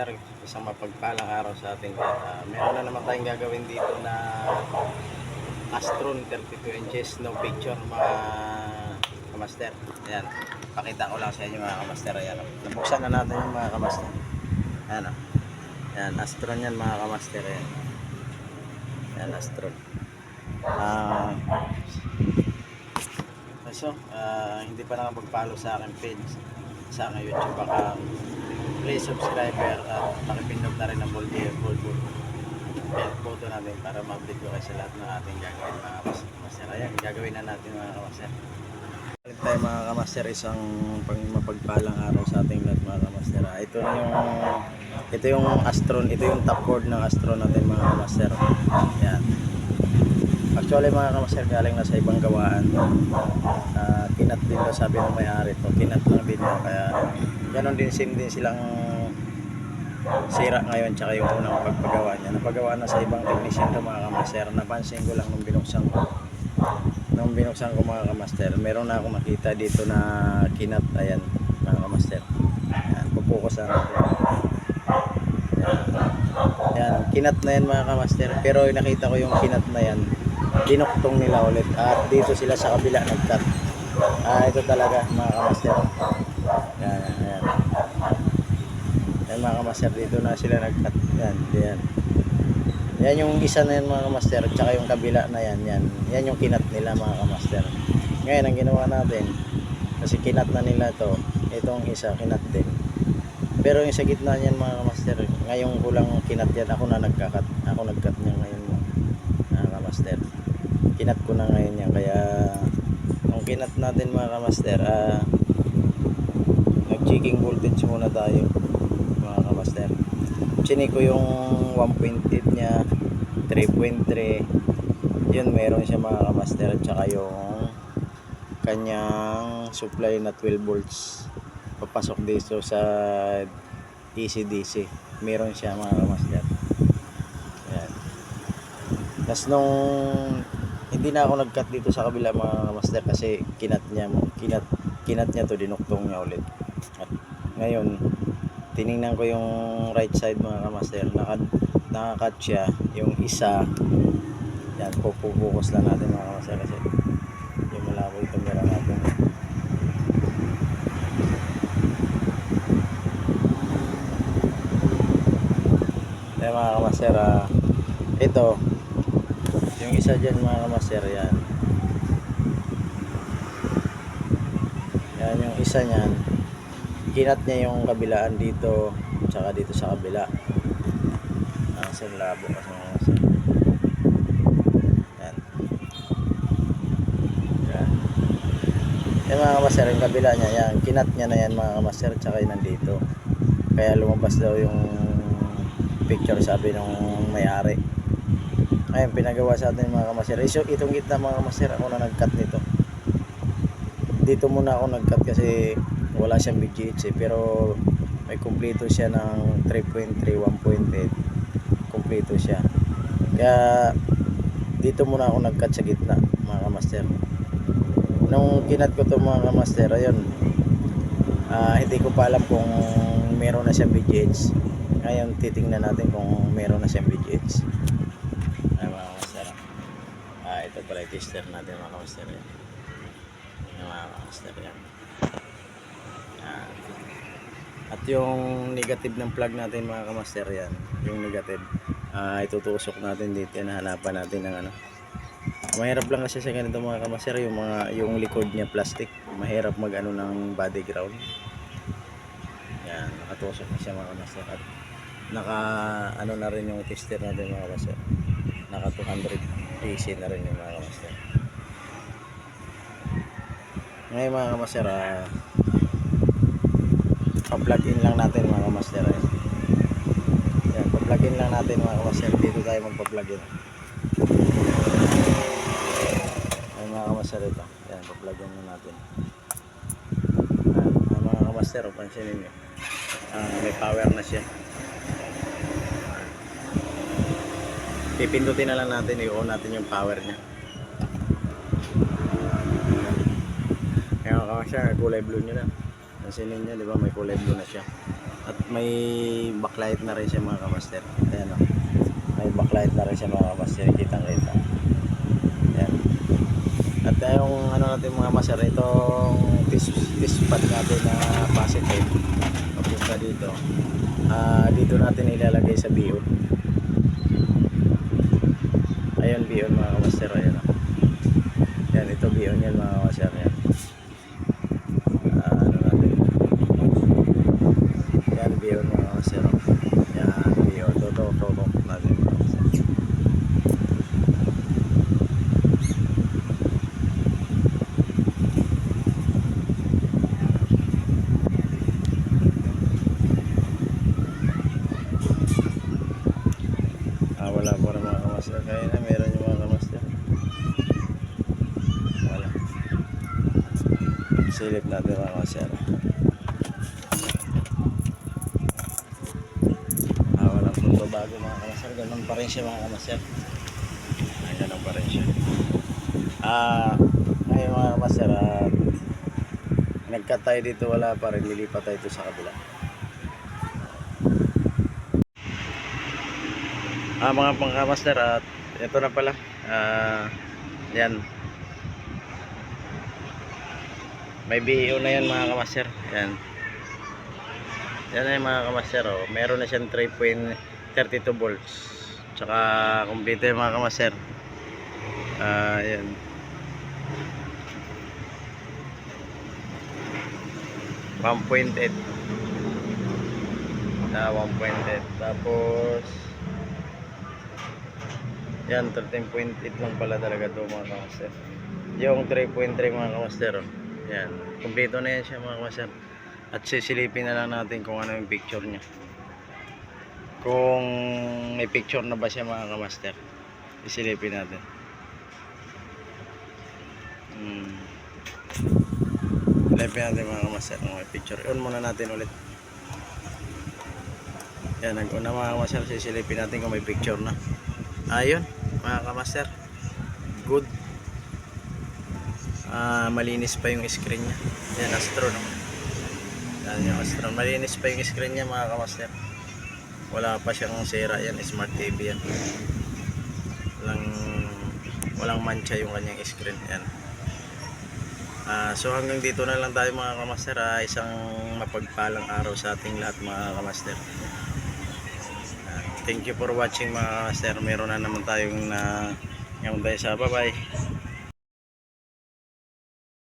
kamaster, isang mapagpalang araw sa ating lahat. Meron na naman tayong gagawin dito na Astron 32 inches no picture mga kamaster. Ayan, pakita ko lang sa inyo mga kamaster. Ayan, nabuksan na natin yung mga kamaster. Ayan, ayan, Astron yan mga kamaster. Ayan, ayan Astron. Hindi pa nakapag-follow sa akin page sa aking YouTube account, please subscriber at pakipindot na rin ang bell button natin para ma-update ko kayo sa lahat ng ating gagawin mga kamaster. Ayan, gagawin na natin mga kamaster. Balik tayo mga kamaster, isang mapagpalang araw sa ating lahat mga kamaster. Ito yung Astron, ito yung top board ng Astron natin mga kamaster. Ayan. Actually mga kamaster, galing na sa ibang gawaan. Kinat din daw sabi ng may-ari to, kinat lang din daw, kaya ganon din silang sira ngayon tsaka yung unang pagpagawa niya. Napagawa na sa ibang technician to mga kamaster. Napansin ko lang nung binuksan ko mga kamaster, meron na akong makita dito na kinat. Ayan mga kamaster, ayan, pupukus na natin. Ayan, kinat na yan mga kamaster, pero nakita ko yung kinat na yan dinuktong nila ulit at dito sila sa kabila nag-cut. Ito talaga mga kamaster. Ayan. Ayan mga kamaster, dito na sila nag-cut. Yan yung isa na yan mga kamaster, tsaka yung kabila na yan yung kinat nila mga kamaster. Ngayon ang ginawa natin, kasi kinat na nila to, itong isa kinat din, pero yung sa gitna niyan mga kamaster, ngayong kulang kinat yan, ako nag-cut niya ngayon mga kamaster. Kinat ko na ngayon yan, kaya ang kinat natin mga kamaster, nag-checking voltage muna tayo mga kamaster. Chinik ko yung 1.8 nya, 3.3, yun meron siya mga kamaster, at saka yung kanyang supply na 12 volts papasok dito sa DC meron siya mga kamaster. Ayan. Tapos nung hindi na ako nag-cut dito sa kabila mga kamaster, kasi kinat niya to, dinuktong niya ulit. At ngayon tiningnan ko yung right side mga kamaster, naka-cut siya yung isa. Yan, pupukus lang natin mga kamaster kasi yung malabo yung camera natin. Yan mga kamaster, ito yung isa dyan mga kamaster. Yan yung isa nyan, kinat niya yung kabilaan dito tsaka dito sa kabila. Sa labo kasi mga kamaster. Yan mga kamaster, yung kabila niya yan, kinat niya na yan mga kamaster, tsaka yun nandito, kaya lumabas daw yung picture sabi ng may-ari. Ayun, pinagawa sa atin mga kamaster. So itong gitna mga kamaster, ako na nag-cut nito. Dito muna ako nag-cut kasi wala siyang BGH pero may kumpleto siya ng 3.3, 1.8, kumpleto siya, kaya dito muna ako nag-cut sa gitna mga kamaster. Nung kinat ko to mga kamaster, ayun, hindi ko pa alam kung meron na siyang BGH. Ngayon titingnan natin kung meron na siyang BGH. Ay mga kamaster, ito pala yung tester natin mga kamaster. Mga kamaster yan. At yung negative ng plug natin mga kamaster, yan yung negative, itutusok natin dito, hanapan natin ng ano. Mahirap lang kasi sa ganito mga kamaster, yung likod niya plastic, mahirap mag ano ng body ground. Yan, nakatusok na siya mga kamaster, at naka ano na rin yung tester natin mga kamaster, naka 200 DC na rin yung mga kamaster. Ngayon mga kamaster, pa-plug in lang natin mga kamaster. Yan, pa-plug in lang natin mga kamaster, dito tayo magpa-plug in. Ay mga kamaster, ito yan, pa-plug in na natin. Mga kamaster, pansinin nyo, may power na siya. Pipindutin na lang natin, i-on natin yung power nya. Kaya mga kamaster, kulay blue nyo na. Pansinin nyo, di ba may kulay blue na siya. At may backlight na rin siya mga kamaster. Ayan o. May backlight na rin siya mga kamaster. Kitang kita. Ayan. At yung ano natin mga master, itong fish pad natin na positive. Papunta dito. Dito natin ilalagay sa biyon. Ayan biyon mga kamaster. Ayan o. Yan, ito biyon yan mga kamaster. Yan. Ano natin. Yan biyon mga kamaster. Yan biyon. Toto natin mga kamaster. Wala po rin mga kamaster. Kaya na meron yung mga kamaster. Wala. Silip natin mga kamaster. Walang punto bago mga kamaster. Ganun pa rin siya mga kamaster. Ganun pa rin siya. Ngayon mga kamaster, nagkat tayo dito, wala pa rin. Lilipat tayo dito sa kabila. Mga pangkamaster, at ito na pala. Yan. May BO na yan mga kamaster. Yan. Yan na yung mga kamaster. Oh. Meron na siyang 3.32 volts. Tsaka complete yung mga kamaster. Yan. $1.8. 1.8. Tapos yan, 13.8 lang pala talaga ito mga kamaster. Yung 3.3 mga kamaster. Yan, kumpleto na yan siya mga kamaster. At sisilipin na lang natin kung ano yung picture nya. Kung may picture na ba siya mga kamaster. Isilipin natin. Silipin natin mga kamaster kung may picture. On muna natin ulit. Yan, nag-una mga kamaster. Sisilipin natin kung may picture na. Ayun mga kamaster, good. Malinis pa yung screen nya. Yan, Astro no? Yan yung Astro, malinis pa yung screen nya mga kamaster. Wala pa siyang sira. Yan, Smart TV yan. Walang mancha yung kanyang screen. Yan. So hanggang dito na lang tayo mga kamaster. Isang mapagpalang araw sa ating lahat mga kamaster. Thank you for watching mga kamaster. Meron na naman tayong ngayon tayo sa bye bye.